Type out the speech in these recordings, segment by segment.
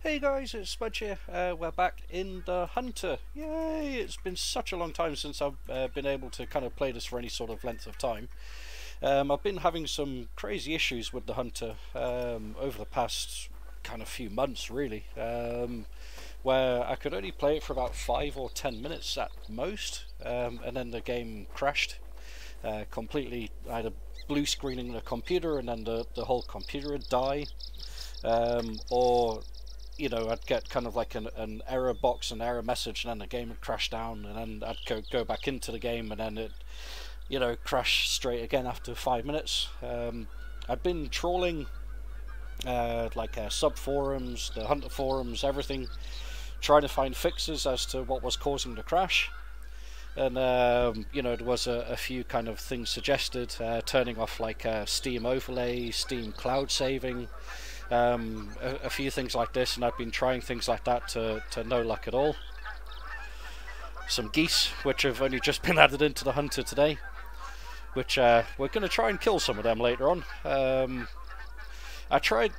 Hey guys, it's Smudge here. We're back in the Hunter. Yay! It's been such a long time since I've been able to kind of play this for any sort of length of time. I've been having some crazy issues with the Hunter over the past kind of few months, really, where I could only play it for about 5 or 10 minutes at most, and then the game crashed completely. I had a blue screening the computer, and then the whole computer would die, or I'd get kind of like an error box, an error message, and then the game would crash down, and then I'd go back into the game, and then it crash straight again after 5 minutes. I'd been trawling sub forums, the Hunter forums, everything, trying to find fixes as to what was causing the crash. And there was a few kind of things suggested, turning off Steam overlay, Steam cloud saving, a few things like this, and I've been trying things like that to no luck at all. Some geese, which have only just been added into the Hunter today, which we're going to try and kill some of them later on. I tried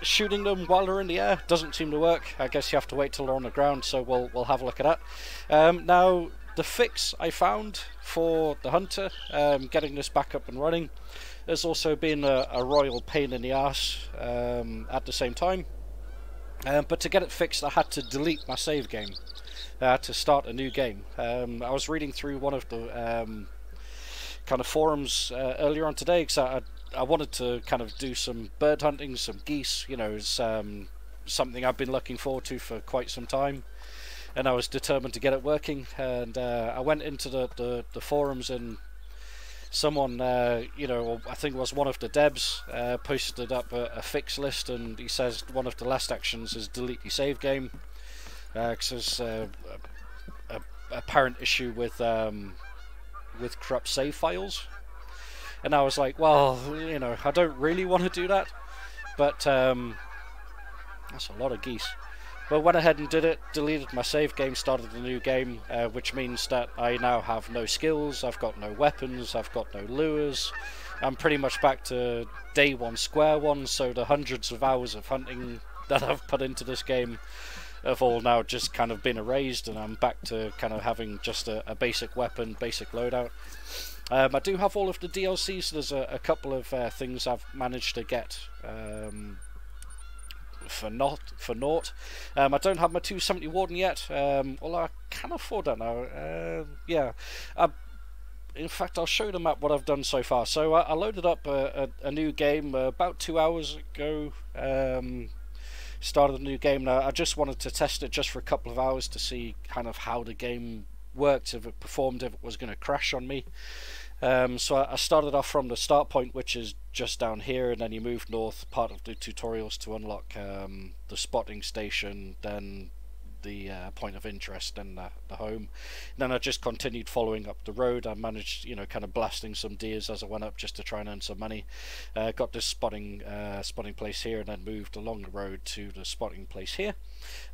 shooting them while they're in the air, doesn't seem to work. I guess you have to wait till they're on the ground, so we'll have a look at that. Now, the fix I found for the Hunter, getting this back up and running, has also been a royal pain in the arse at the same time. But to get it fixed, I had to delete my save game to start a new game. I was reading through one of the kind of forums earlier on today, because I wanted to kind of do some bird hunting, some geese. It's something I've been looking forward to for quite some time, and I was determined to get it working. And I went into the forums, and someone, I think it was one of the devs, posted up a fix list, and he says one of the last actions is delete your save game, because there's a apparent issue with corrupt save files. And I was like, well, I don't really want to do that, but that's a lot of geese. But went ahead and did it, deleted my save game, started a new game, which means that I now have no skills, I've got no weapons, I've got no lures. I'm pretty much back to day one, square one, so the hundreds of hours of hunting that I've put into this game have all now just kind of been erased, and I'm back to kind of having just a basic weapon, basic loadout. I do have all of the DLCs, so there's a couple of things I've managed to get for naught. I don't have my 270 Warden yet, although I can afford that now. In fact, I'll show the map what I've done so far. So I loaded up a new game about 2 hours ago. Started a new game. Now I just wanted to test it just for a couple of hours to see kind of how the game worked, if it performed, if it was going to crash on me. So I started off from the start point, which is just down here, and then you move north, part of the tutorials, to unlock the spotting station, then the point of interest, and the home. And then I just continued following up the road. I managed, kind of blasting some deers as I went up, just to try and earn some money. Got this spotting place here, and then moved along the road to the spotting place here.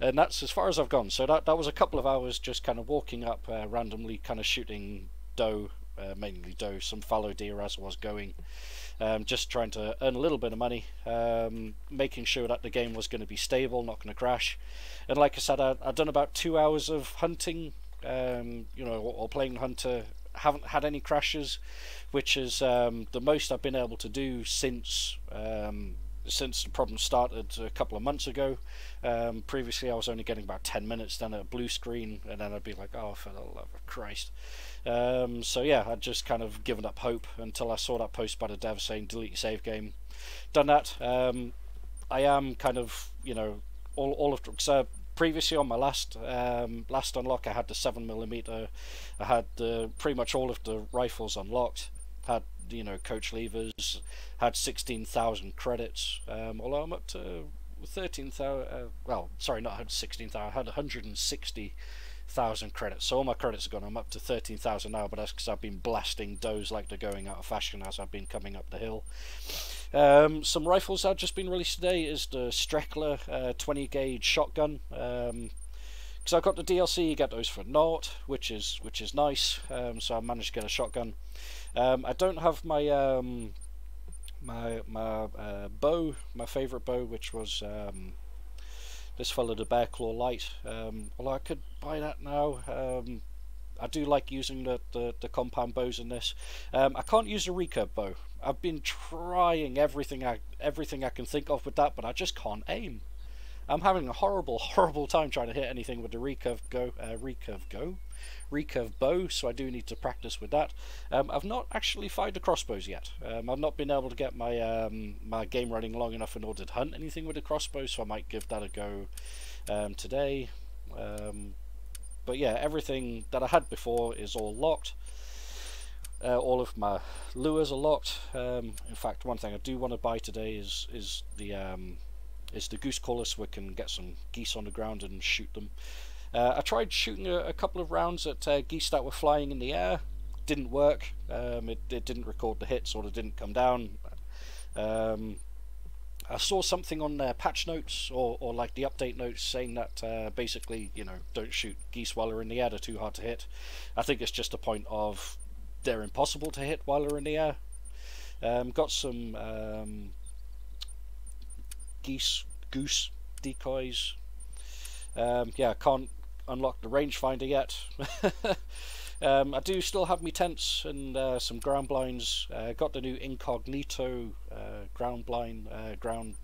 And that's as far as I've gone. So that was a couple of hours just kind of walking up randomly, kind of shooting doe. Mainly doe, some fallow deer as I was going, just trying to earn a little bit of money, making sure that the game was going to be stable, not going to crash. And like I said, I've done about 2 hours of hunting, or playing Hunter. Haven't had any crashes, which is the most I've been able to do since the problem started a couple of months ago. Previously I was only getting about 10 minutes, then a blue screen, and then I'd be like, oh, for the love of Christ. So yeah, I'd just kind of given up hope until I saw that post by the dev saying delete your save game. Done that. I am kind of, all of the, previously on my last unlock, I had the 7mm. I had pretty much all of the rifles unlocked. Had coach levers, had 16,000 credits. Although I'm up to 13,000. Well, sorry, not had 16,000. I had 160,000 credits. So all my credits are gone. I'm up to 13,000 now, but that's because I've been blasting does like they're going out of fashion as I've been coming up the hill. Some rifles that have just been released today is the Streckler 20 gauge shotgun. Because I got the DLC, you get those for naught, which is nice. So I managed to get a shotgun. I don't have my my bow, my favourite bow, which was This fella, the Bear Claw Light. Although I could buy that now. I do like using the compound bows in this. I can't use a recurve bow. I've been trying everything I can think of with that, but I just can't aim. I'm having a horrible time trying to hit anything with the recurve bow, so I do need to practice with that. I've not actually fired the crossbows yet. I've not been able to get my my game running long enough in order to hunt anything with the crossbow, so I might give that a go today. But yeah, everything that I had before is all locked. All of my lures are locked. In fact, one thing I do want to buy today is the goose caller, so we can get some geese on the ground and shoot them. I tried shooting a couple of rounds at geese that were flying in the air. Didn't work. It didn't record the hits, or it didn't come down. I saw something on their patch notes, or like the update notes, saying that basically, you know, don't shoot geese while they're in the air, they're too hard to hit. I think it's just a point of they're impossible to hit while they're in the air. Got some goose decoys. Yeah, I can't unlock the rangefinder yet. I do still have my tents and some ground blinds. Got the new incognito ground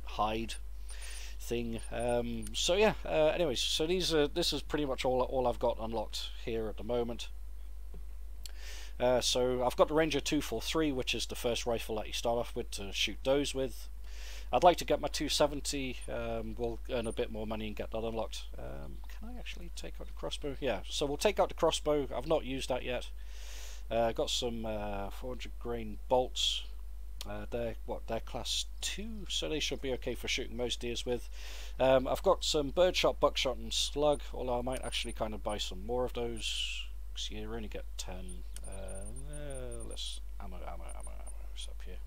hide thing. So yeah. Anyways, so this is pretty much all I've got unlocked here at the moment. So I've got the Ranger 243, which is the first rifle that you start off with to shoot those with. I'd like to get my 270. We'll earn a bit more money and get that unlocked. Can I actually take out the crossbow? Yeah, so we'll take out the crossbow. I've not used that yet. Got some 400 grain bolts. They're class 2, so they should be okay for shooting most deers with. I've got some birdshot, buckshot, and slug. Although I might actually kind of buy some more of those. Because you only get 10. Let's ammo. It's up here.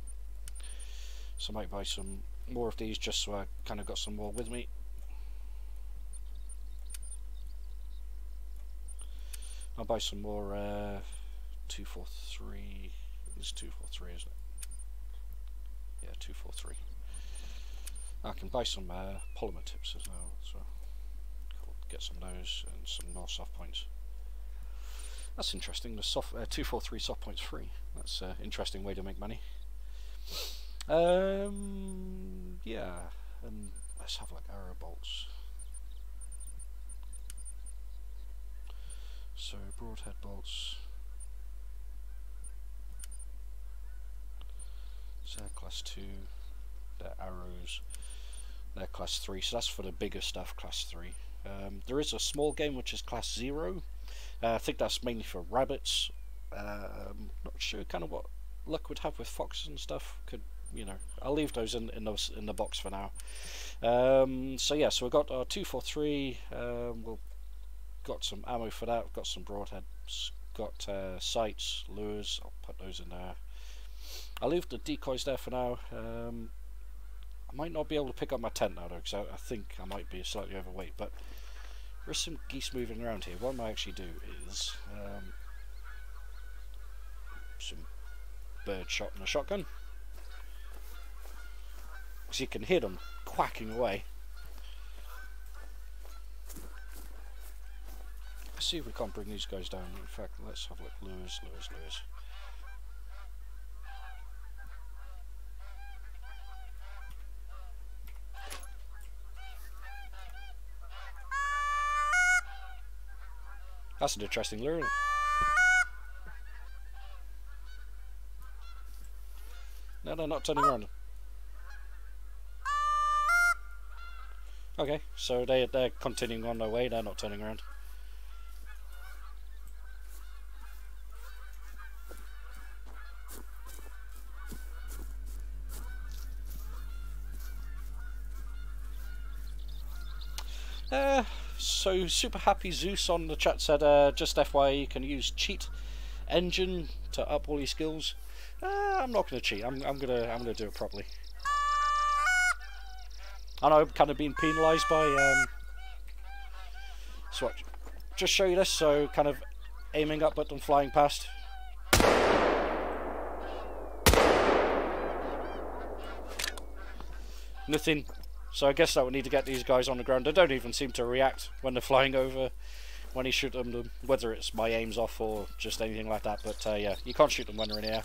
So I might buy some more of these just so I kind of got some more with me. I'll buy some more 243. It's 243, isn't it? Yeah, 243. I can buy some polymer tips as well, so cool. Get some of those and some more soft points. That's interesting. The 243 soft points free. That's an interesting way to make money. Yeah, and let's have like arrow bolts. So broadhead bolts. So they're class 2. They're arrows. They're class 3. So that's for the bigger stuff, class 3. There is a small game which is class 0. I think that's mainly for rabbits. Not sure kind of what luck would have with foxes and stuff. Could, you know, I'll leave those in the box for now. So yeah, so we've got our 243. We've got some ammo for that. We've got some broadheads. Got sights, lures. I'll put those in there. I'll leave the decoys there for now. I might not be able to pick up my tent now though, because I think I might be slightly overweight. But there's some geese moving around here. What I might actually do is some bird shot and a shotgun, because you can hear them quacking away. Let's see if we can't bring these guys down. In fact, let's have a look. Lures. That's an interesting lure, isn't it? No, they're not turning around. Okay, so they're continuing on their way. They're not turning around. So Super Happy Zeus on the chat said, just FYI, you can use cheat engine to up all your skills. I'm not going to cheat. I'm gonna do it properly. I know I'm kind of being penalised by so what, just show you this. So kind of aiming up at them flying past. Nothing. So I guess that would need to get these guys on the ground. They don't even seem to react when they're flying over when he shoot them, whether it's my aim's off or just anything like that. But yeah, you can't shoot them when they're in the air.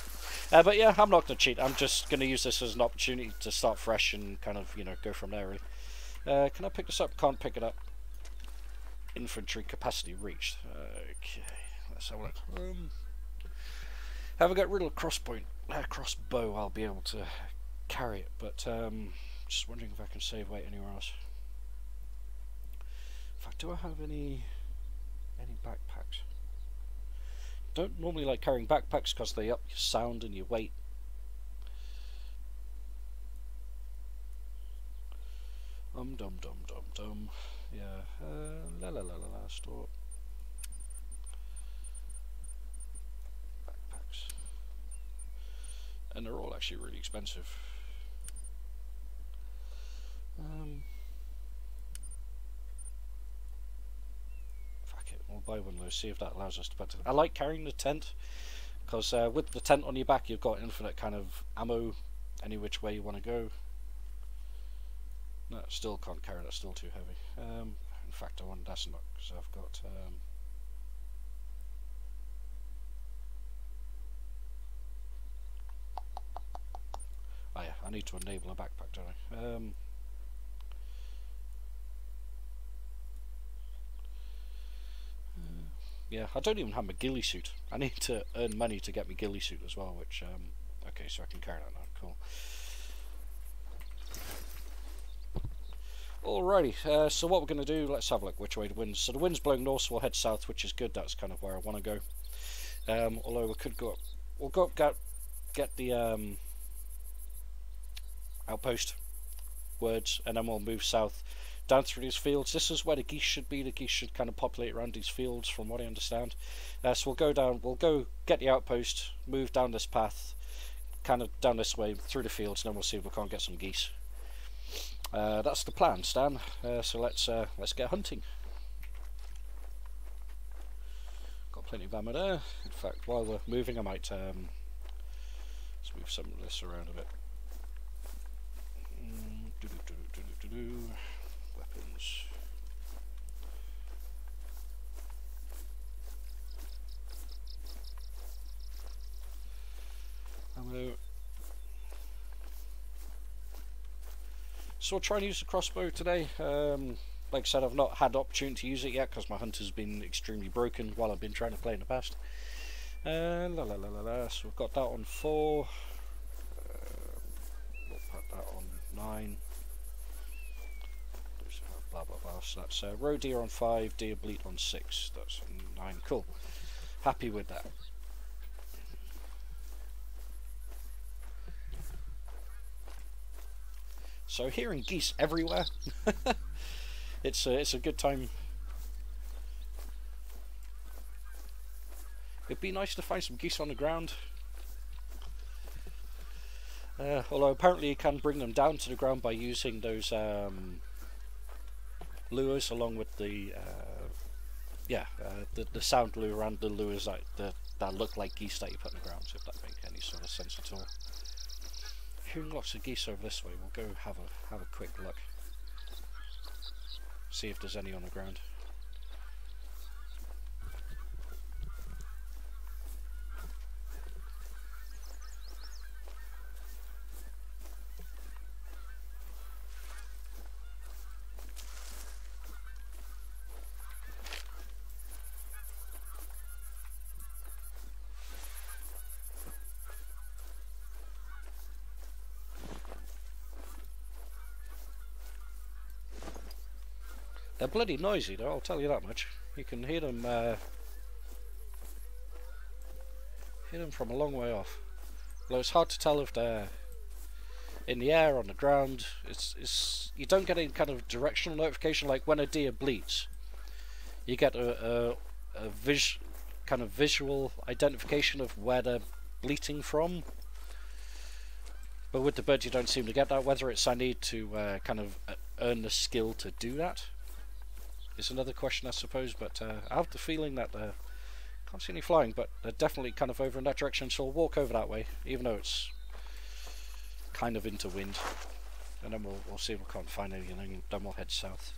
But yeah, I'm not going to cheat. I'm just going to use this as an opportunity to start fresh and kind of, you know, go from there, really. Can I pick this up? Can't pick it up. Infantry capacity reached. Okay, let's have a look. Have I got rid of crossbow, I'll be able to carry it, but just wondering if I can save weight anywhere else. In fact, do I have any backpacks? Don't normally like carrying backpacks because they up your sound and your weight. Dum. Yeah. Store. Backpacks. And they're all actually really expensive. Fuck it, we'll buy one of those, see if that allows us to put. I like carrying the tent because with the tent on your back, you've got infinite kind of ammo, any which way you want to go. No, still can't carry that. Still too heavy. In fact, I want that's not because I've got. Oh yeah, I need to enable a backpack, don't I? Yeah, I don't even have my ghillie suit. I need to earn money to get my ghillie suit as well, which, okay, so I can carry that now, cool. Alrighty, so what we're going to do, let's have a look which way the wind's. So the wind's blowing north, so we'll head south, which is good, that's kind of where I want to go. Although we could go up, we'll go up, get the outpost words, and then we'll move south down through these fields. This is where the geese should be. The geese should kind of populate around these fields, from what I understand. So we'll go down, we'll go get the outpost, move down this path, kind of down this way through the fields, and then we'll see if we can't get some geese. That's the plan, Stan. So let's get hunting. Got plenty of ammo there. In fact, while we're moving, I might let's move some of this around a bit. Weapons. Ammo. So I'll try and use the crossbow today. Like I said, I've not had the opportunity to use it yet because my hunt has been extremely broken while I've been trying to play in the past. So we've got that on 4. We'll put that on 9. Blah blah blah. So that's roe deer on 5, deer bleat on 6. That's 9. Cool. Happy with that. So hearing geese everywhere, it's a good time. It'd be nice to find some geese on the ground. Although apparently you can bring them down to the ground by using those lures, along with the the sound lure and the lures that look like geese that you put in the ground. So if that makes any sort of sense at all. Hearing lots of geese over this way, we'll go have a quick look. See if there's any on the ground. They're bloody noisy though, I'll tell you that much. You can hear them from a long way off. Although it's hard to tell if they're in the air, on the ground. It's you don't get any kind of directional notification like when a deer bleats. You get a kind of visual identification of where they're bleating from. But with the bird you don't seem to get that. Whether it's I need to kind of earn the skill to do that is another question, I suppose, but I have the feeling that can't see any flying, but they're definitely kind of over in that direction, so I'll walk over that way, even though it's kind of into wind. and then we'll see if we can't find anything. Then we'll head south.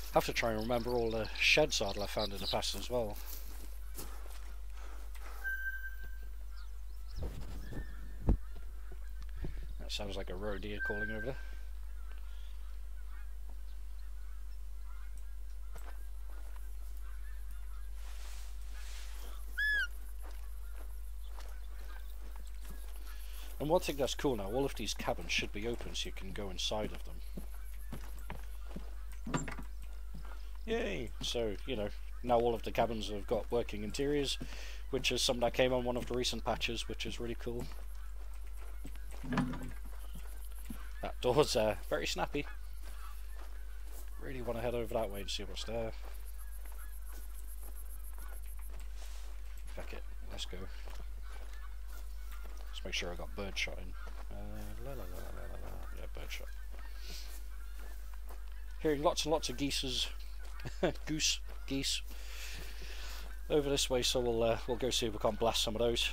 I have to try and remember all the shed saddle I found in the past as well. That sounds like a roe deer calling over there. And one thing that's cool now, all of these cabins should be open so you can go inside of them. Yay! So, you know, now all of the cabins have got working interiors, which is something that came on one of the recent patches, which is really cool. That door's very snappy. Really want to head over that way and see what's there. Fuck it, let's go. Let's make sure I got bird shot in. Yeah, bird shot. Hearing lots and lots of geese over this way, so we'll go see if we can't blast some of those.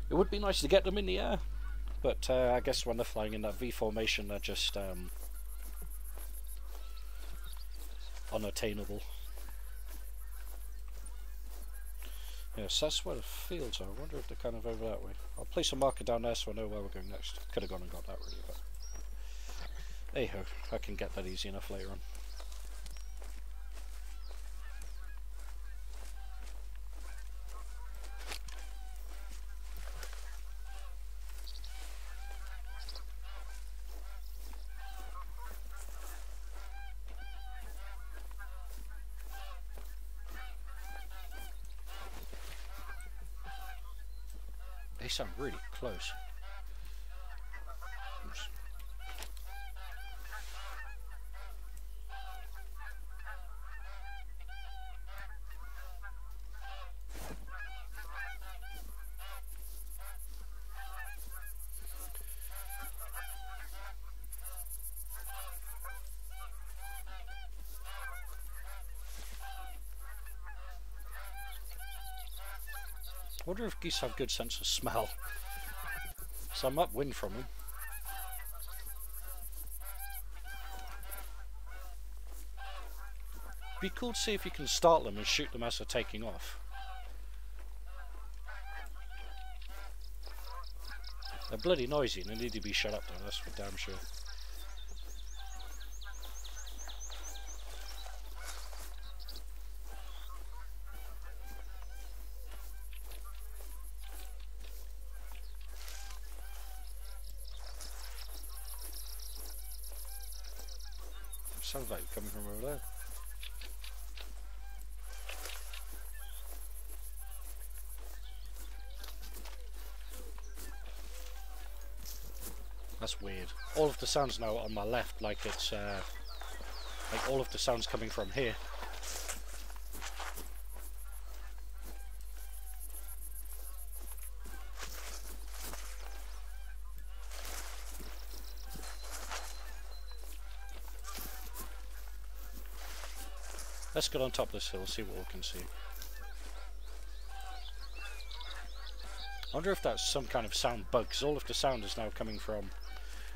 It would be nice to get them in the air, but I guess when they're flying in that V formation, they're just unattainable. Yes, that's where the fields are. I wonder if they're kind of over that way. I'll place a marker down there so I know where we're going next. Could have gone and got that really, but hey ho, I can get that easy enough later on. They sound really close. Oops. I wonder if geese have good sense of smell. So I'm upwind from them. Be cool to see if you can start them and shoot them as they're taking off. They're bloody noisy and they need to be shut up though, that's for damn sure. Sounds like coming from over there. That's weird. All of the sounds now on my left, like it's like all of the sounds coming from here. Let's get on top of this hill, see what we can see. I wonder if that's some kind of sound bug, because all of the sound is now coming from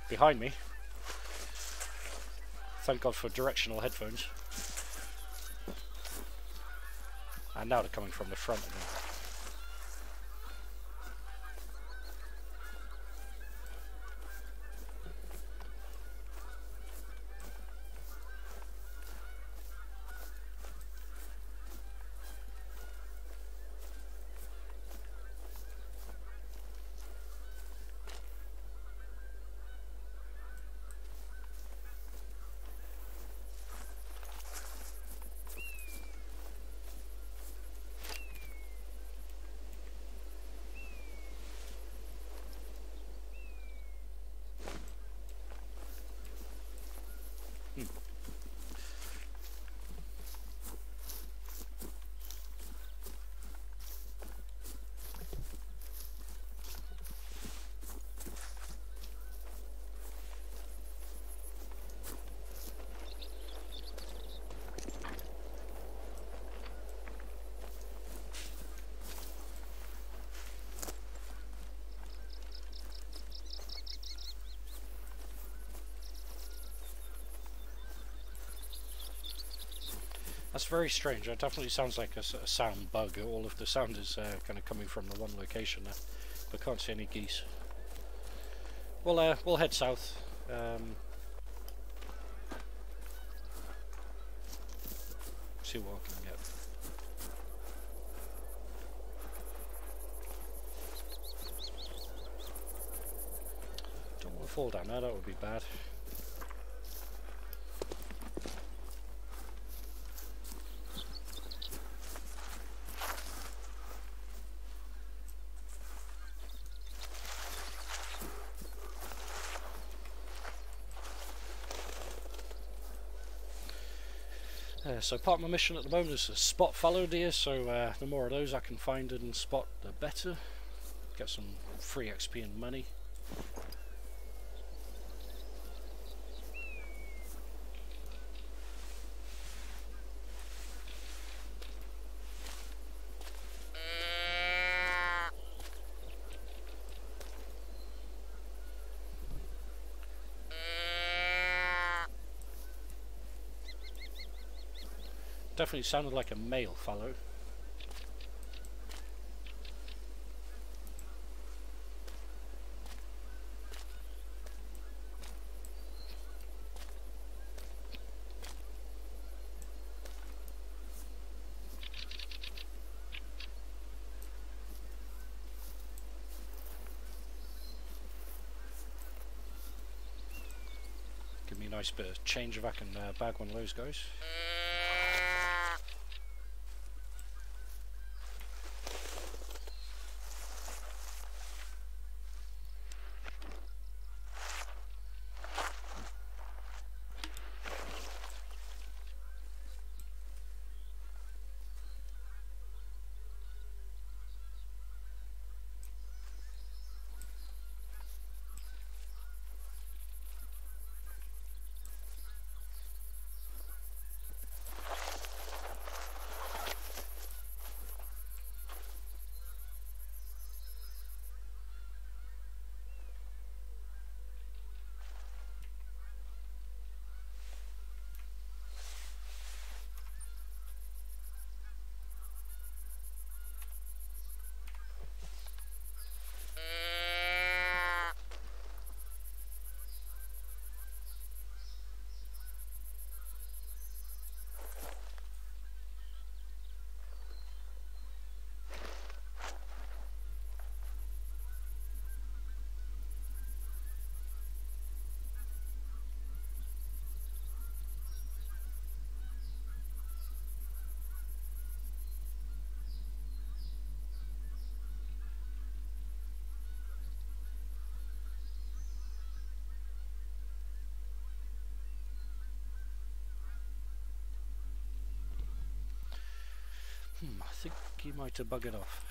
behind me. Thank God for directional headphones. And now they're coming from the front of me. That's very strange. It definitely sounds like a sound bug. All of the sound is kind of coming from the one location there, but can't see any geese. We'll head south. See what I can get. Don't want to fall down there. That would be bad. So part of my mission at the moment is to spot fallow deer, so the more of those I can find and spot, the better. Get some free XP and money. Definitely sounded like a male fallow. Give me a nice bit of change if I can bag one of those guys. I think he might have buggered off.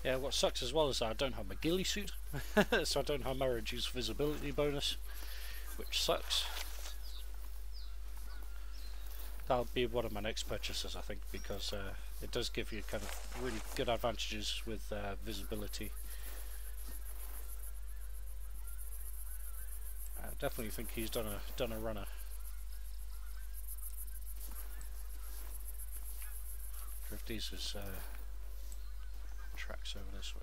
Yeah, what sucks as well is that I don't have my ghillie suit, so I don't have my reduced visibility bonus, which sucks. That'll be one of my next purchases, I think, because it does give you kind of really good advantages with visibility. I definitely think he's done a runner. If these is tracks over this way.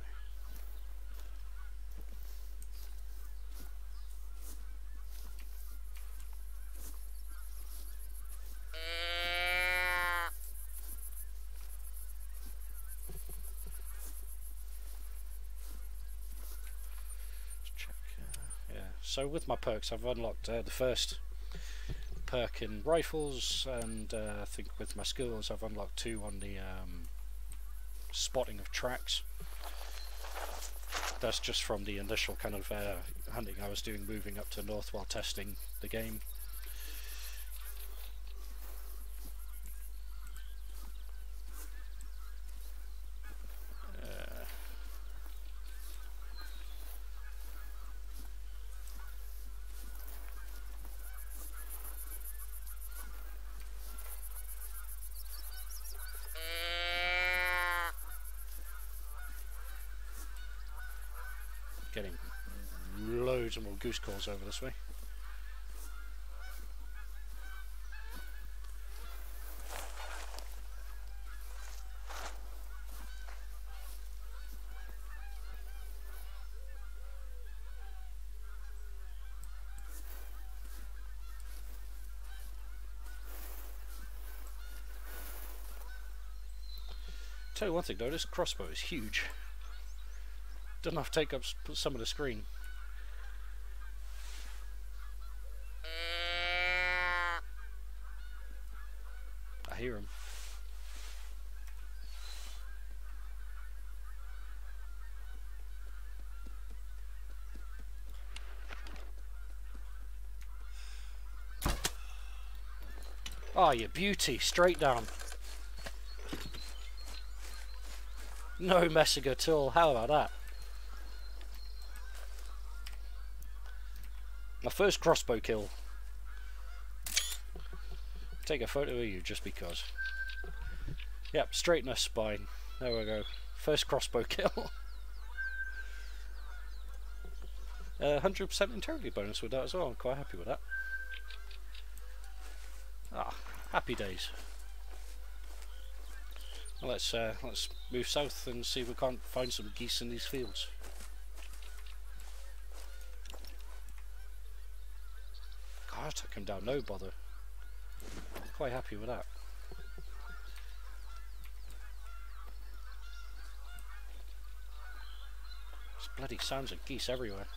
Let's check. Yeah. So with my perks, I've unlocked the first perk in rifles, and I think with my skills I've unlocked 2 on the spotting of tracks. That's just from the initial kind of hunting I was doing moving up to north while testing the game. Getting loads of more goose calls over this way. Tell you one thing though, this crossbow is huge. Doesn't have to take up some of the screen. I hear him. Oh, you beauty, straight down. No messing at all, how about that? My first crossbow kill. Take a photo of you just because. Yep, straight in the spine. There we go. First crossbow kill. 100% integrity bonus with that as well. I'm quite happy with that. Ah, happy days. Well, let's move south and see if we can't find some geese in these fields. God, took him down, no bother. Quite happy with that. There's bloody sounds of geese everywhere.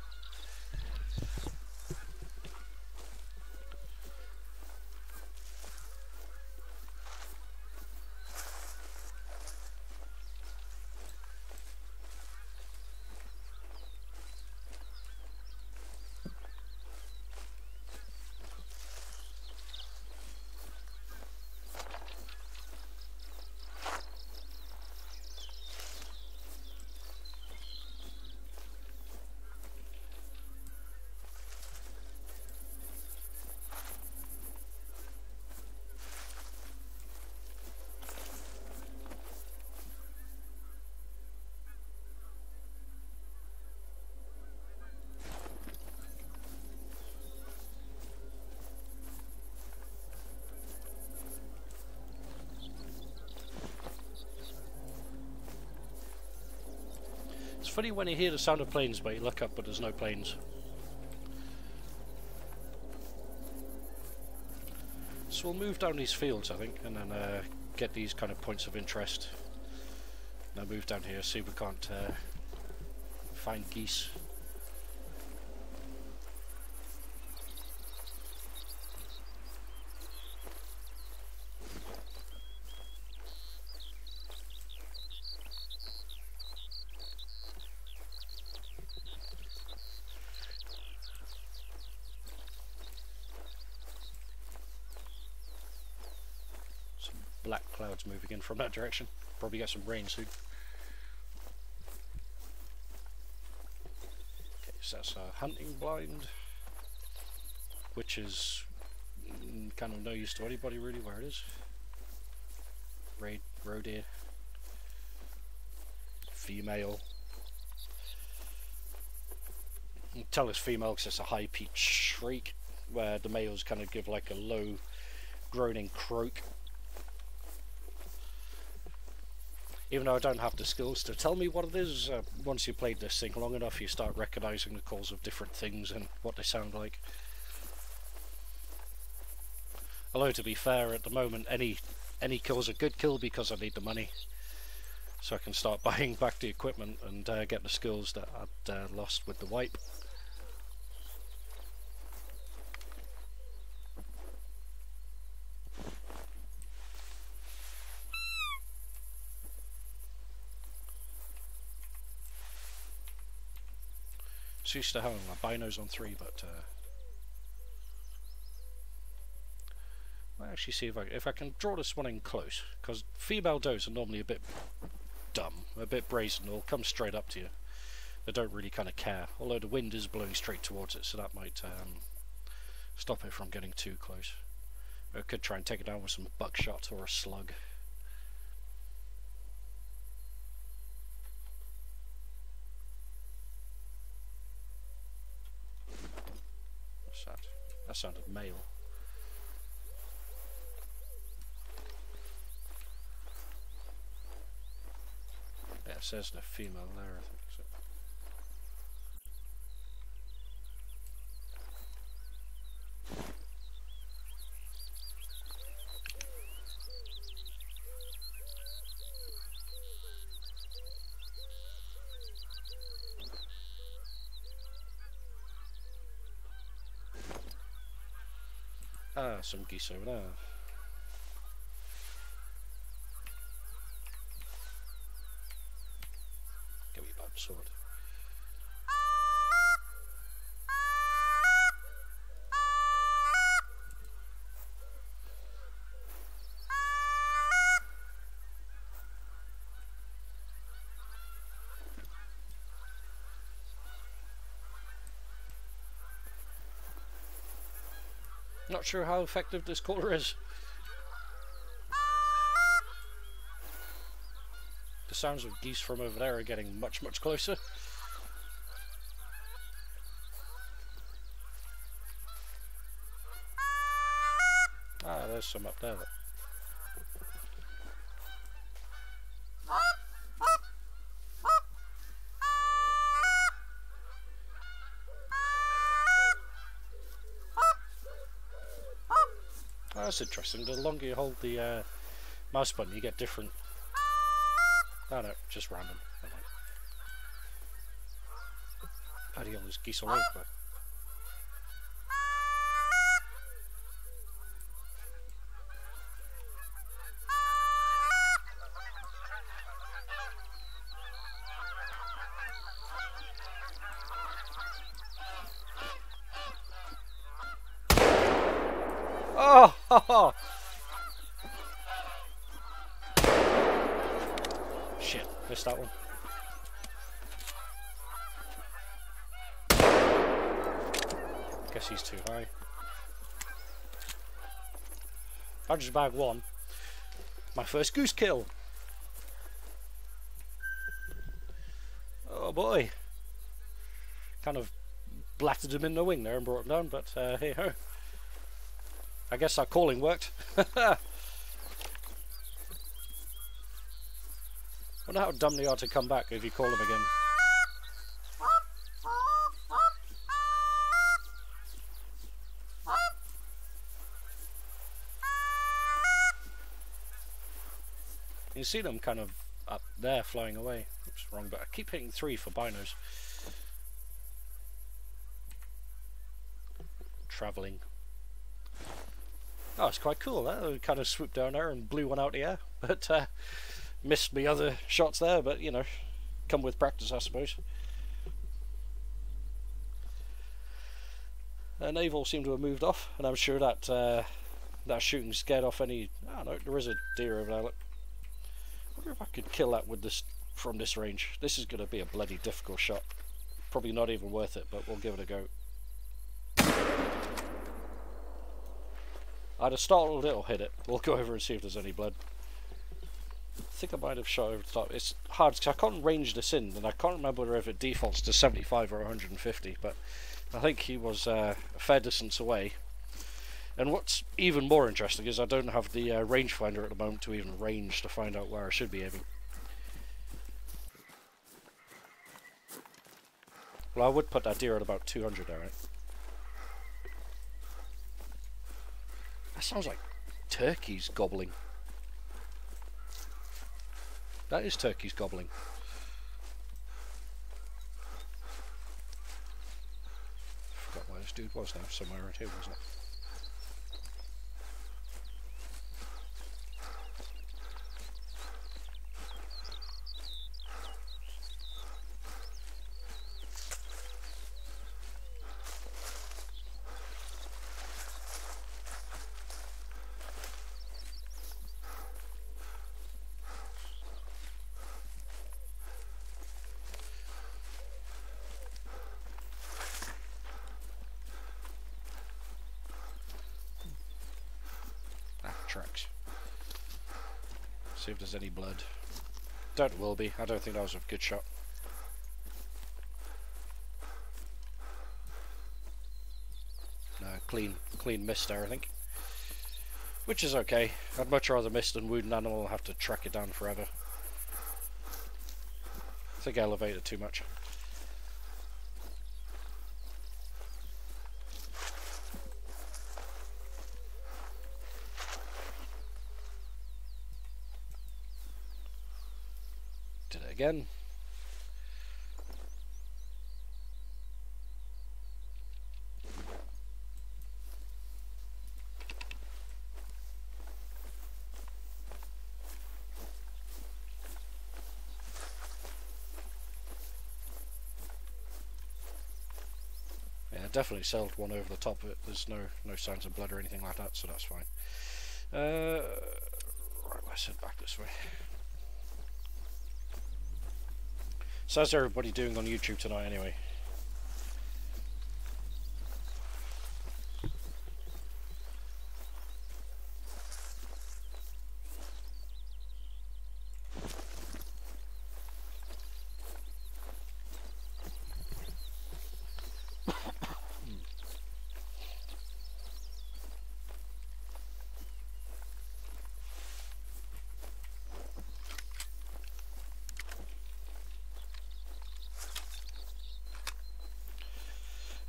It's funny when you hear the sound of planes, but you look up but there's no planes. So we'll move down these fields, I think, and then get these kind of points of interest. Now move down here, see if we can't find geese. Black clouds moving in from that direction. Probably get some rain soon. Okay, so that's a hunting blind, which is kind of no use to anybody really where it is. Roe deer. Female. You can tell it's female because it's a high pitched shriek, where the males kind of give like a low groaning croak. Even though I don't have the skills to tell me what it is, once you played this thing long enough you start recognising the calls of different things and what they sound like. Although to be fair, at the moment any kill's a good kill because I need the money. So I can start buying back the equipment and get the skills that I'd lost with the wipe. So used to having my binos on 3, but I'll actually see if I can draw this one in close, because female does are normally a bit dumb, a bit brazen. They'll come straight up to you. They don't really kind of care, although the wind is blowing straight towards it, so that might stop it from getting too close. I could try and take it down with some buckshot or a slug. What's that? That sounded male. Yeah, it says the female there, I think. So. Ah, some geese over there. Get me a bad sword. Not sure how effective this caller is. The sounds of geese from over there are getting much, much closer. Ah, there's some up there. Oh, that's interesting. The longer you hold the mouse button, you get different. Oh no, just random. Bloody hell, there's geese all over there. Oh! Ho, ho. Shit, missed that one. Guess he's too high. I just bagged one. My first goose kill. Oh boy. Kind of blatted him in the wing there and brought him down, but hey ho. I guess our calling worked. Wonder how dumb they are to come back if you call them again. You see them kind of up there flying away. Oops, wrong, but I keep hitting 3 for binos. Travelling. Oh, it's quite cool. That kind of swooped down there and blew one out the air, but missed me other shots there. But you know, come with practice, I suppose. Naval seemed to have moved off, and I'm sure that that shooting scared off any. I don't know. There is a deer over there. Look. I wonder if I could kill that with this from this range. This is going to be a bloody difficult shot. Probably not even worth it, but we'll give it a go. Either startled it or hit it. We'll go over and see if there's any blood. I think I might have shot over the top. It's hard because I can't range this in, and I can't remember if it defaults to 75 or 150, but I think he was a fair distance away. And what's even more interesting is I don't have the rangefinder at the moment to even range to find out where I should be aiming. Well, I would put that deer at about 200 there, right? That sounds like turkeys gobbling. That is turkeys gobbling. I forgot where this dude was now, somewhere around here, wasn't it? tracks. See if there's any blood. Don't will be. I don't think that was a good shot. No, clean miss there, I think. Which is okay. I'd much rather miss than wound an animal and have to track it down forever. I think I elevated too much. Did it again. Definitely sailed one over the top of it. There's no signs of blood or anything like that, so that's fine. Right, let's head back this way. So how's everybody doing on YouTube tonight anyway?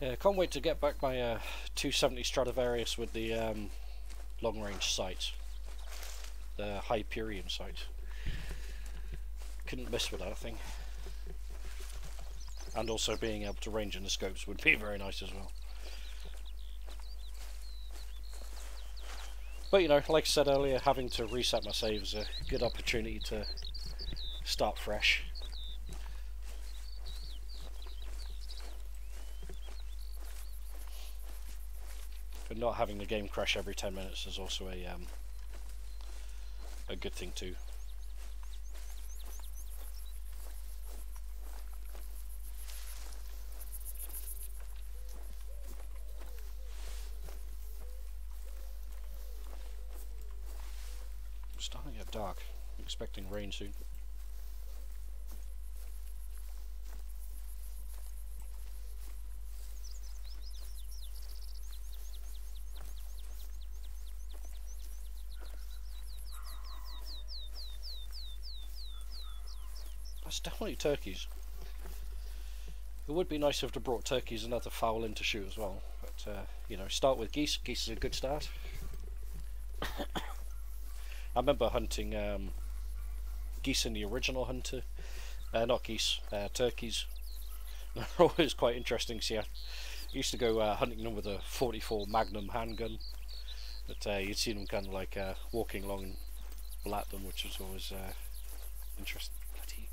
Yeah, can't wait to get back my 270 Stradivarius with the long-range sight, the Hyperion sight. Couldn't miss with that thing. And also being able to range in the scopes would be very nice as well. But you know, like I said earlier, having to reset my save is a good opportunity to start fresh. But not having the game crash every 10 minutes is also a good thing too. It's starting to get dark. I'm expecting rain soon. That's definitely turkeys. It would be nice if they brought turkeys and other fowl in to shoot as well, but you know, start with geese. Geese is a good start. I remember hunting geese in the original Hunter. Not geese, turkeys. They're always quite interesting. See, I used to go hunting them with a 44 Magnum handgun, but you'd see them kind of like walking along and blat them, which was always interesting. Bloody,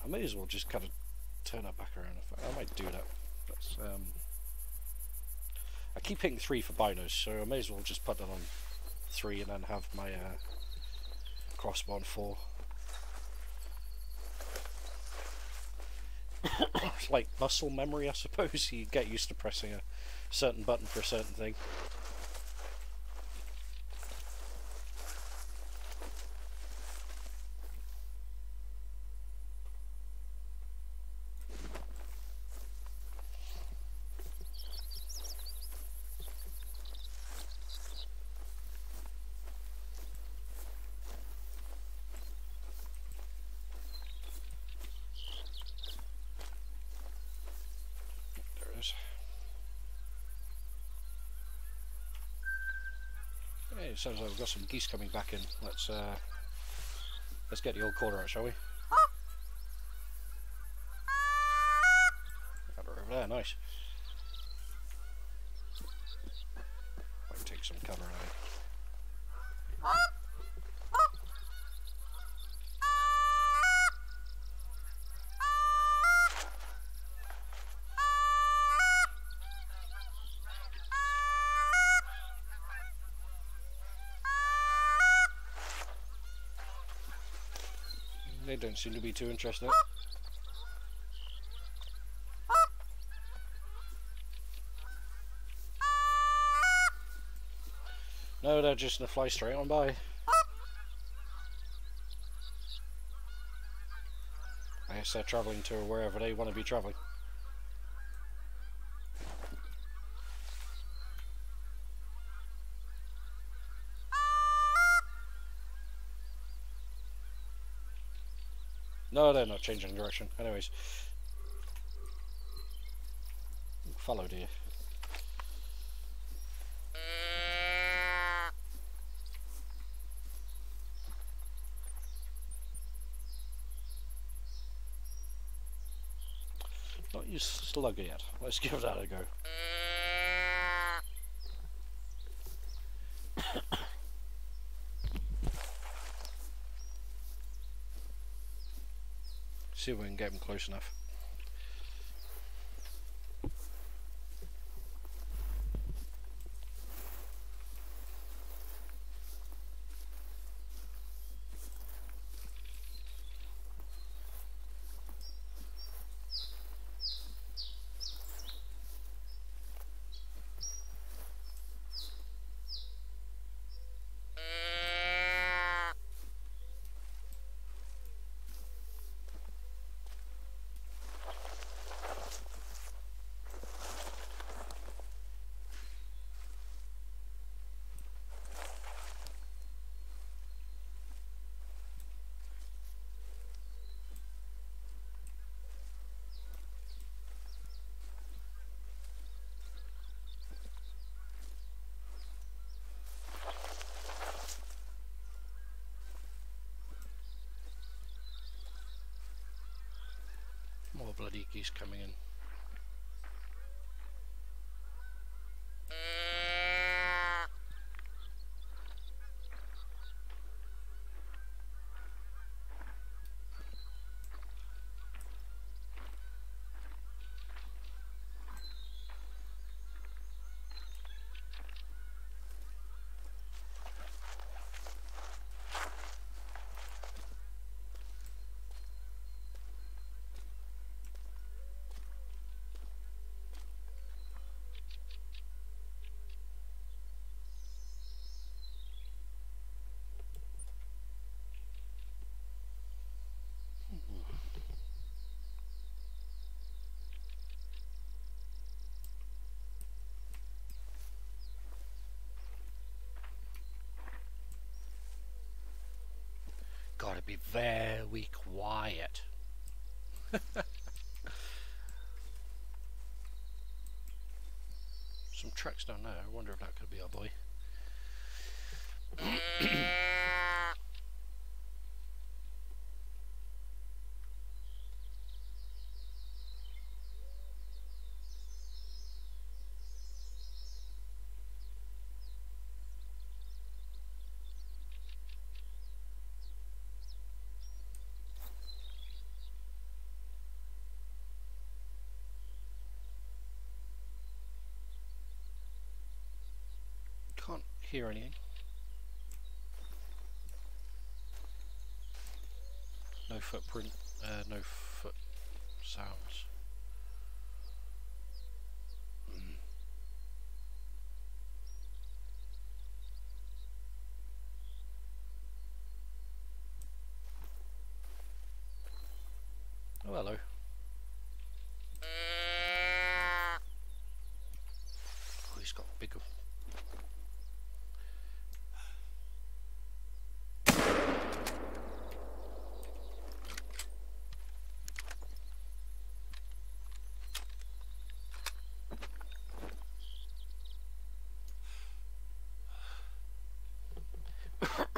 I may as well just kind of turn that back around. I might do that. That's, I keep hitting 3 for binos, so I may as well just put that on 3 and then have my crossbow on 4. It's like muscle memory, I suppose. You get used to pressing a certain button for a certain thing. It sounds like we've got some geese coming back in. Let's get the old caller out, shall we? Got her over there, nice. Might take some cover now. They don't seem to be too interested. No, they're just gonna fly straight on by. I guess they're travelling to wherever they want to be travelling. No, they're not changing direction. Anyways. Follow, dear. Not use slugger yet. Let's give that a go. See if we can get him close enough. More bloody geese coming in. Gotta be very quiet. Some tracks down there. I wonder if that could be our boy. Can't hear anything. No footprint, no foot sounds. Oh, hello. Oh, he's got big.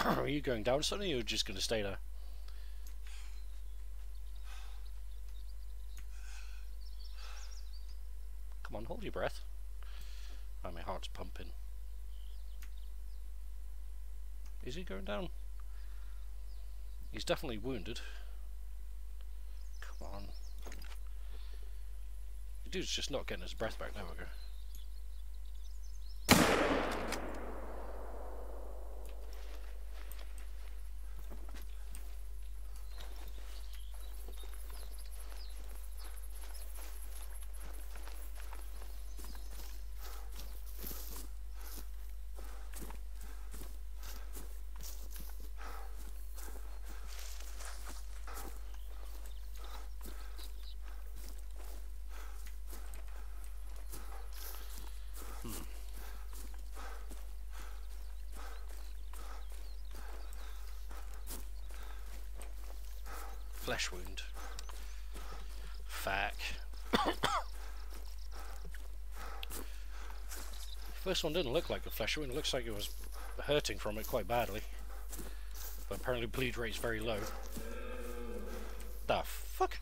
Are you going down something, or are you just going to stay there? Come on, hold your breath. Oh, my heart's pumping. Is he going down? He's definitely wounded. Come on. The dude's just not getting his breath back. There we go. flesh wound. Fuck. First one didn't look like a flesh wound. It looks like it was hurting from it quite badly. But apparently bleed rate's very low. The fuck?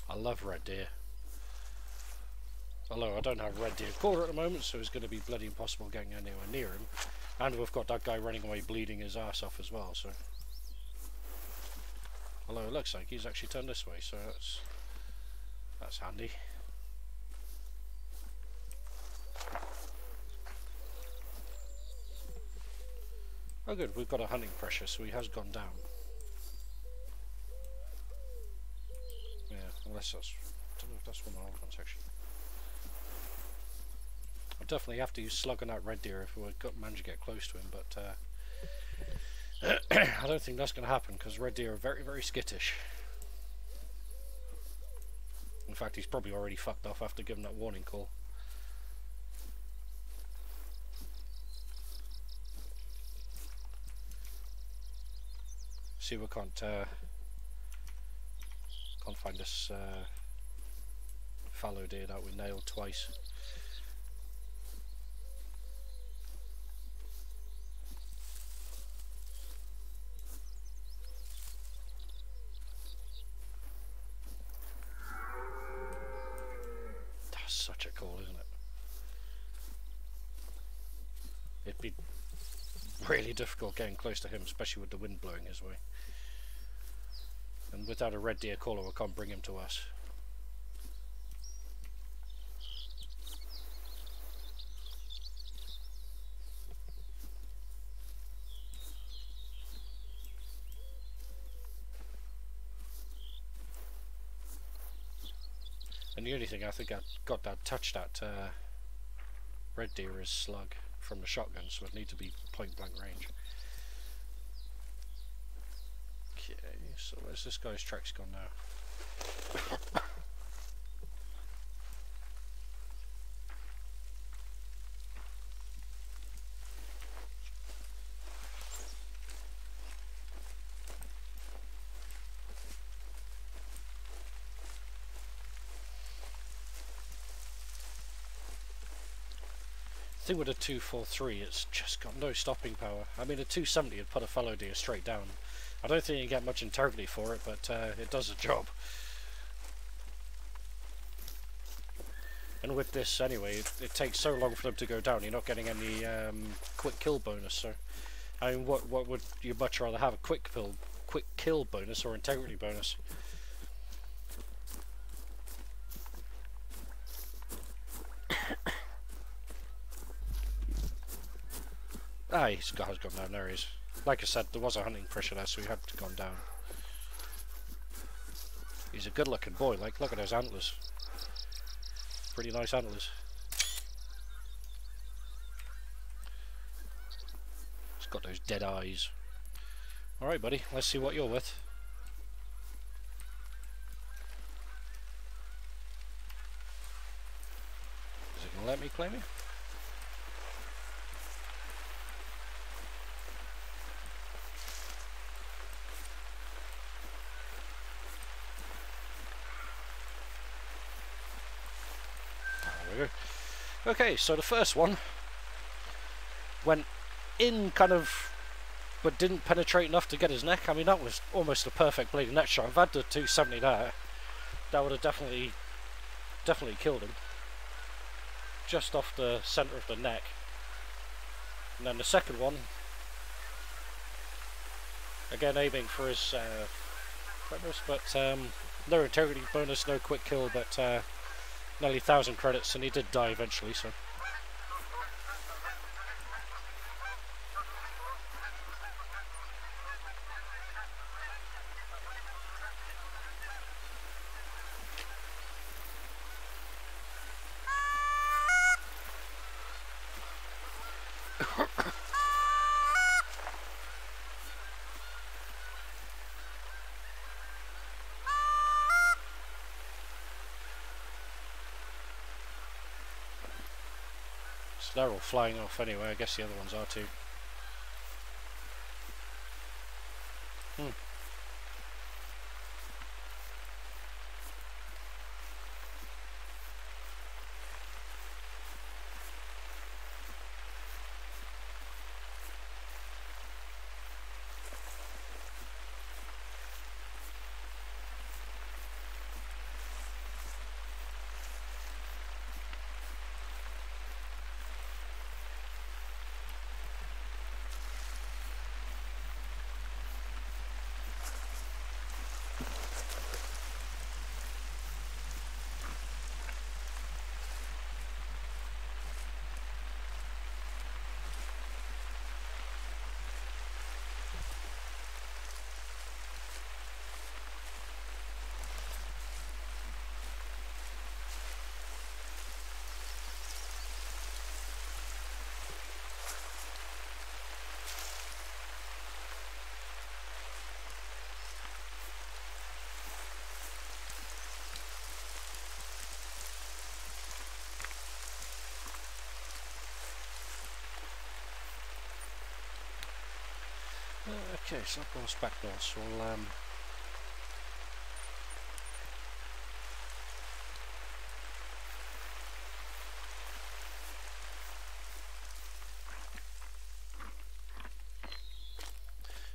I love red deer. Although I don't have red deer quarter at the moment, so it's going to be bloody impossible getting anywhere near him. And we've got that guy running away bleeding his ass off as well, so... Although it looks like he's actually turned this way, so that's handy. Oh good, we've got a hunting pressure, so he has gone down. Yeah, unless that's... I don't know if that's from the whole section. I'll definitely have to use slug on that red deer if we manage to get close to him, but I don't think that's going to happen because red deer are very, very skittish. In fact, he's probably already fucked off after giving that warning call. See, we can't find this fallow deer that we nailed twice. That's such a call, isn't it? It'd be really difficult getting close to him, especially with the wind blowing his way. And without a red deer caller, we can't bring him to us. And the only thing I think I got that touched at red deer is slug from the shotgun, so it need to be point blank range. Okay, so where's this guy's tracks gone now? The thing with a 243, it's just got no stopping power. I mean, a 270 would put a fallow deer straight down. I don't think you get much integrity for it, but it does the job. And with this, anyway, it takes so long for them to go down. You're not getting any quick kill bonus. So, I mean, what would you much rather have? A quick kill bonus or integrity bonus? Ah, he's gone down. There he is. Like I said, there was a hunting pressure there, so he had to gone down. He's a good-looking boy. Like, look at those antlers. Pretty nice antlers. He's got those dead eyes. All right, buddy. Let's see what you're with. Is it gonna let me claim it? Okay, so the first one went in kind of, but didn't penetrate enough to get his neck. I mean, that was almost a perfect bleeding neck shot. If I'd had the 270 there, that would have definitely killed him. Just off the centre of the neck. And then the second one, again aiming for his bonus, but no integrity bonus, no quick kill, but nearly 1,000 credits, and he did die eventually, so. they're all flying off anyway. I guess the other ones are too. Okay, so that goes back north, so we'll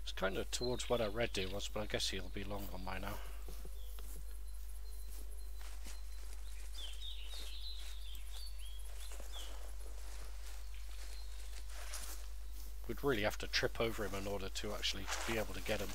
it's kind of towards what our red deer was, but I guess he'll be long on mine now. We'd really have to trip over him in order to actually be able to get him.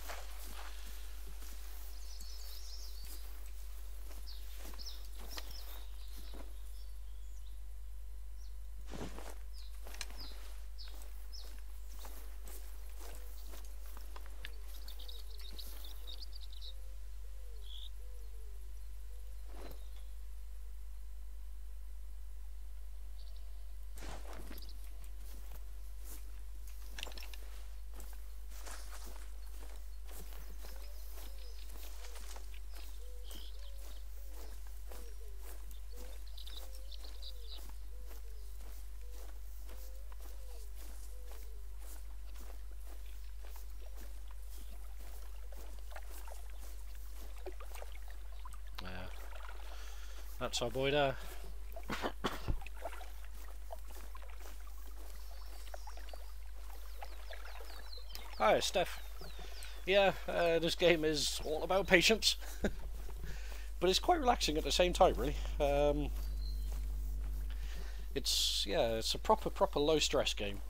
That's our boy there. Hi, Steph. Yeah, this game is all about patience, but it's quite relaxing at the same time, really. It's a proper low stress game,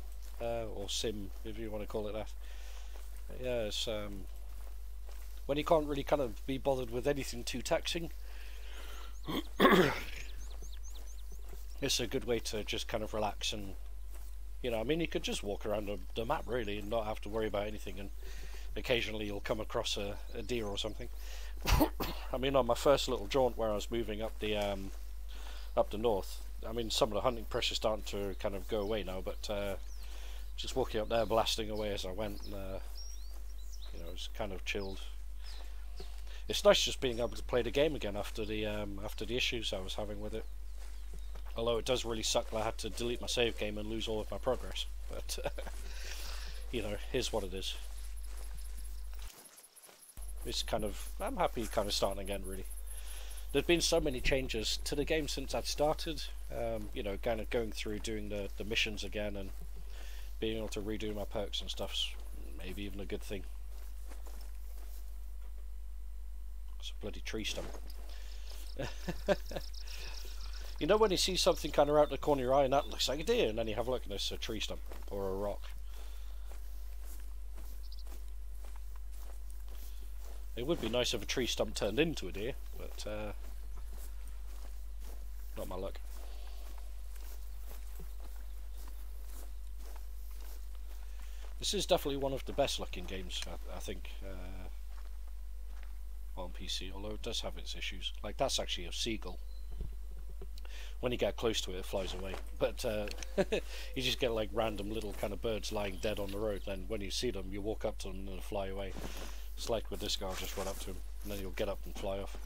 or sim, if you want to call it that. Yeah, it's when you can't really kind of be bothered with anything too taxing. It's a good way to just kind of relax and, you know, I mean, you could just walk around the map really and not have to worry about anything, and occasionally you'll come across a deer or something. I mean, on my first little jaunt where I was moving up the north, I mean, some of the hunting pressure's starting to kind of go away now, but just walking up there blasting away as I went, and, you know, it was kind of chilled. It's nice just being able to play the game again after the issues I was having with it. Although it does really suck that I had to delete my save game and lose all of my progress. But you know, here's what it is. It's kind of, I'm happy kind of starting again, really. There's been so many changes to the game since I'd started. You know, kind of going through doing the missions again and being able to redo my perks and stuff's maybe even a good thing. It's a bloody tree stump. You know when you see something kind of out the corner of your eye and that looks like a deer, and then you have a look and it's a tree stump or a rock. It would be nice if a tree stump turned into a deer, but not my luck. This is definitely one of the best looking games, I think, on PC, although it does have its issues. Like, that's actually a seagull. When you get close to it, it flies away. But you just get like random little kind of birds lying dead on the road. Then when you see them, you walk up to them and they'll fly away. It's like with this guy, I'll just run up to him and then he'll get up and fly off.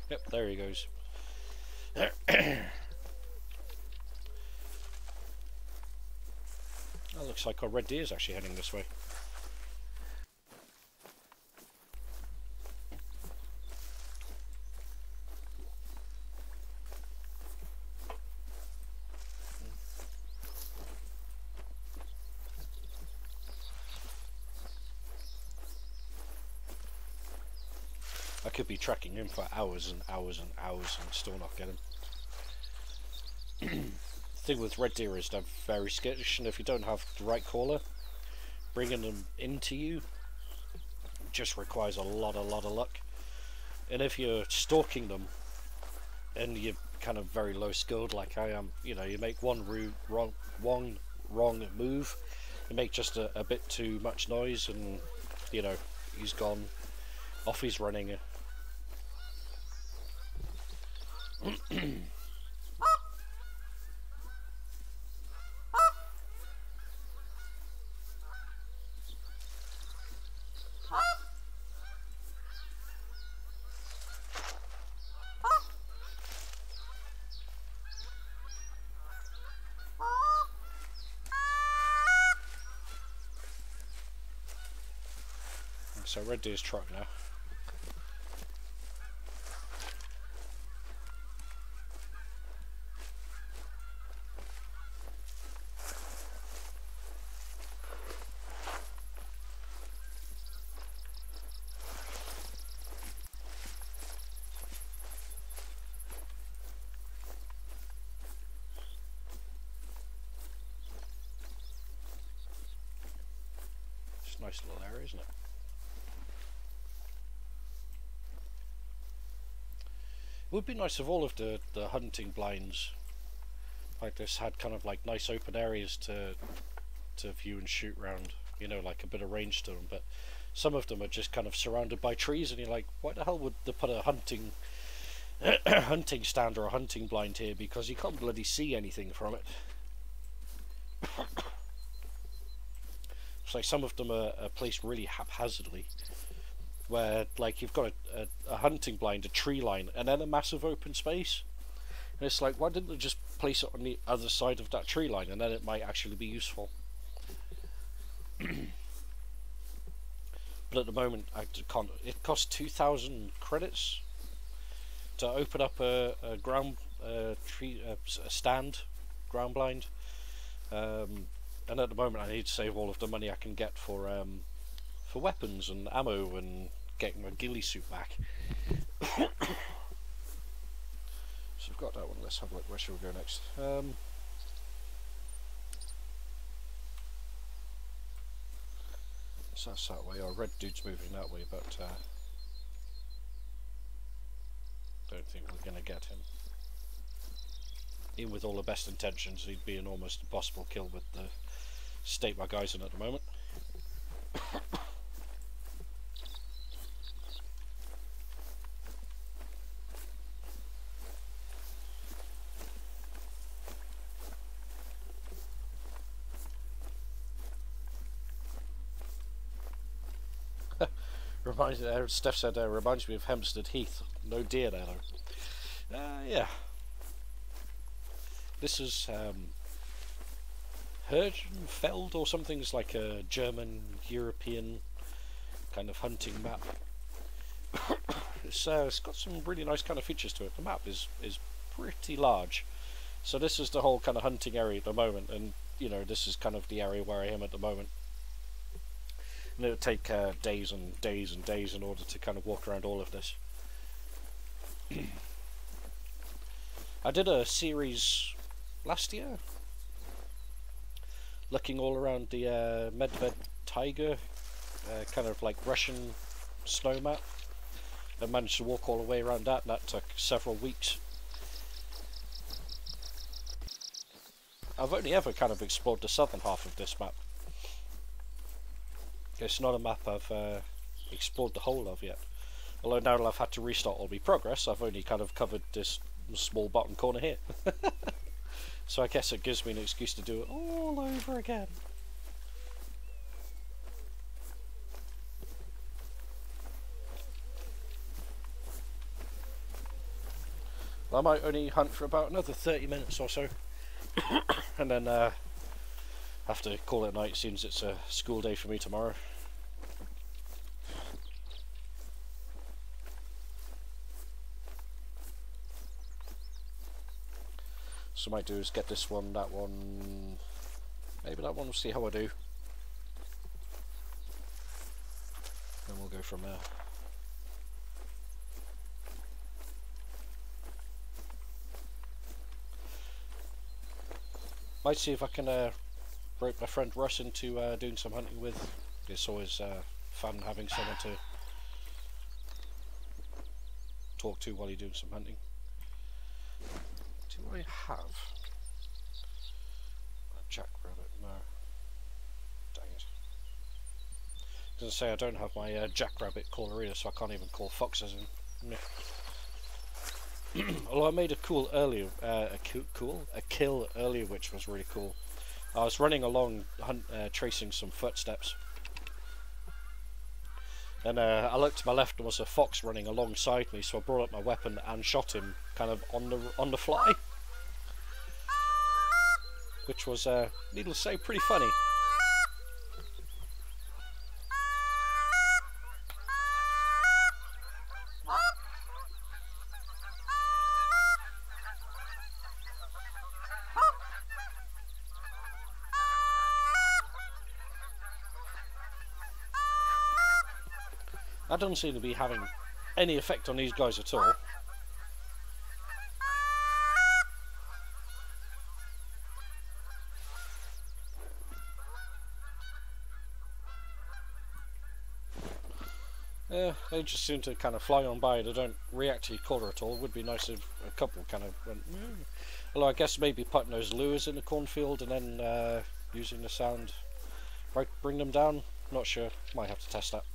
Yep, there he goes. That looks like our red deer is actually heading this way. I could be tracking him for hours and hours and hours and still not get him. The thing with red deer is they're very skittish, and if you don't have the right caller, bringing them into you just requires a lot of luck. And if you're stalking them and you're kind of very low skilled like I am, you know, you make one wrong move, you make just a bit too much noise, and you know, he's gone. Off he's running. So red deer's truck now. It's a nice little area, isn't it? It would be nice if all of the hunting blinds like this had kind of like nice open areas to view and shoot round, you know, like a bit of range to them, but some of them are just kind of surrounded by trees, and you're like, why the hell would they put a hunting hunting stand or a hunting blind here, because you can't bloody see anything from it. It's like some of them are placed really haphazardly, where like you've got a hunting blind, a tree line, and then a massive open space, and it's like, why didn't they just place it on the other side of that tree line, and then it might actually be useful. But at the moment I can't. It costs 2,000 credits to open up a ground a stand ground blind, and at the moment I need to save all of the money I can get for weapons and ammo and getting my ghillie suit back. So we've got that one. Let's have a look. Where should we go next? So that's that way. Our red dude's moving that way, but don't think we're going to get him. Even with all the best intentions, he'd be an almost impossible kill with the state my guy's in at the moment. Steph said, reminds me of Hempstead Heath. No deer there though. Yeah. This is Hergenfeld or something. It's like a German European kind of hunting map. It's got some really nice kind of features to it. The map is pretty large. So this is the whole kind of hunting area at the moment, and you know, this is kind of the area where I am at the moment. And it would take days and days and days in order to kind of walk around all of this. I did a series last year looking all around the Medved Tiger, kind of like Russian snow map. I managed to walk all the way around that, and that took several weeks. I've only ever kind of explored the southern half of this map. It's not a map I've explored the whole of yet. Although now that I've had to restart all my progress, I've only kind of covered this small bottom corner here. So I guess it gives me an excuse to do it all over again. I might only hunt for about another 30 minutes or so. And then Have to call it night since it's a school day for me tomorrow. So what I might do is get this one, that one, maybe that one, we'll see how I do. And we'll go from there. Might see if I can rope my friend Russ into doing some hunting with. It's always fun having someone to talk to while you're doing some hunting. Do I have a jackrabbit? No. Dang it. I was going to say I don't have my jackrabbit caller either, so I can't even call foxes in. Although I made a cool earlier, a kill earlier, which was really cool. I was running along, tracing some footsteps, and I looked to my left and there was a fox running alongside me. So I brought up my weapon and shot him, kind of on the fly, which was, needless to say, pretty funny. That doesn't seem to be having any effect on these guys at all. Yeah, they just seem to kind of fly on by. They don't react to your caller at all. It would be nice if a couple kind of went. Although I guess maybe putting those lures in the cornfield and then using the sound might bring them down. Not sure. Might have to test that.